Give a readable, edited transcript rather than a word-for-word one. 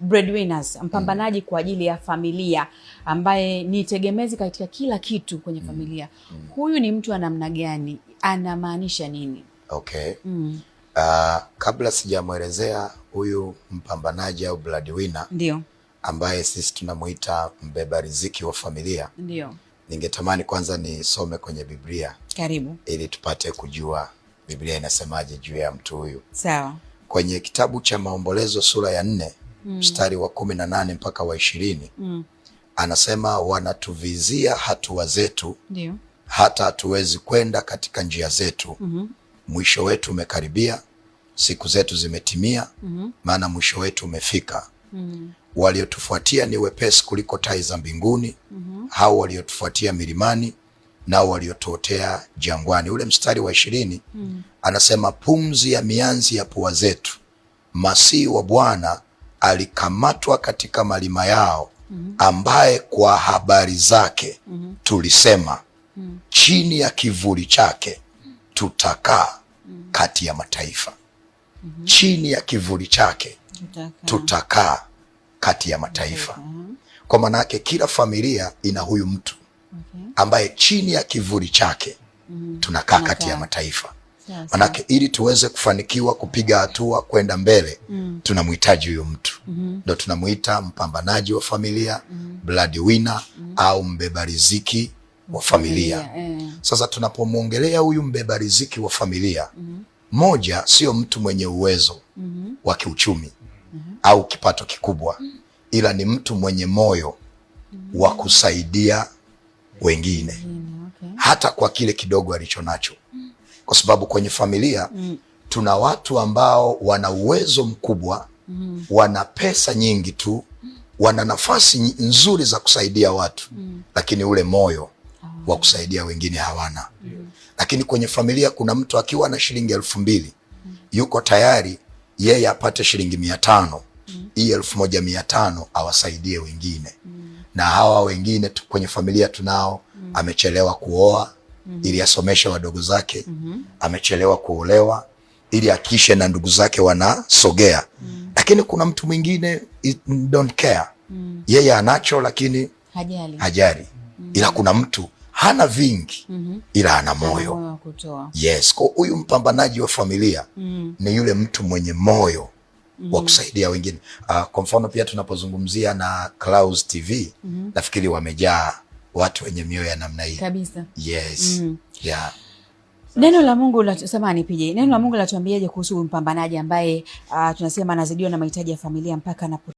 breadwinners, mpambanaji kwa ajili ya familia, ambaye ni tegemezi katika kila kitu kwenye familia. Huyu ni mtu wa namna gani? Anamaanisha nini? Okay. Kabla sijamuelezea huyu mpambanaji au breadwinner, ndio ambaye sisi tunamuita mbeba riziki wa familia, ndio ningetamani kwanza nisome kwenye Biblia. Karibu. Ili tupate kujua Biblia inasemaje juu ya mtu huyu. Sawa. Kwenye kitabu cha Maombolezo sura ya 4 mstari wa 18 mpaka wa 20 anasema, wanatuvizia hatua zetu, ndio, hata hatuwezi kwenda katika njia zetu. Mwisho wetu umekaribia, siku zetu zimetimia, maana mwisho wetu umefika. Waliotufuatia ni wepesi kuliko tai za mbinguni, hao waliotufuatia milimani, nao waliotuotea jangwani. Ule mstari wa 20 anasema, pumzi ya mianzi ya pua zetu, Masihi wa Bwana alikamatwa katika malima yao, ambaye kwa habari zake tulisema, chini ya kivuli chake tutakaa kati ya mataifa. Chini ya kivuli chake tutakaa kati ya mataifa. Kwa maana yake kila familia ina huyu mtu ambaye chini ya kivuli chake tunakaa kati ya mataifa. Manake ili tuweze kufanikiwa kupiga hatua kwenda mbele, tunamhitaji huyu mtu. Ndio tunamuita mpambanaji wa familia, breadwinner au mbeba riziki wa familia. Sasa tunapomwongelea huyu mbeba riziki wa familia, moja, sio mtu mwenye uwezo wa kiuchumi au kipato kikubwa, ila ni mtu mwenye moyo wa kusaidia wengine, hata kwa kile kidogo alichonacho. Kwa sababu kwenye familia tuna watu ambao wana uwezo mkubwa, wana pesa nyingi tu, wana nafasi nzuri za kusaidia watu, lakini ule moyo wa kusaidia wengine hawana. Lakini kwenye familia kuna mtu akiwa na shilingi 2,000 yuko tayari yeye apate shilingi 500, hii 1,500 awasaidie wengine. Na hawa wengine kwenye familia tunao, amechelewa kuoa ili asomeshe wadogo zake, amechelewa kuolewa ili akishe na ndugu zake wanasogea. Lakini kuna mtu mwingine don't care, yeye anacho lakini hajali. Ila kuna mtu hana vingi, ila ana moyo. Yes, kwa huyu mpambanaji wa familia ni yule mtu mwenye moyo wa kusaidia wengine. Kwa mfano pia tunapozungumzia na Clouds TV, nafikiri wamejaa watu wenye mioyo ya namna hii kabisa. Yes. Yeah. Neno la Mungu neno la Mungu latuambiaje kuhusu mpambanaji ambaye tunasema anazidiwa na mahitaji ya familia mpaka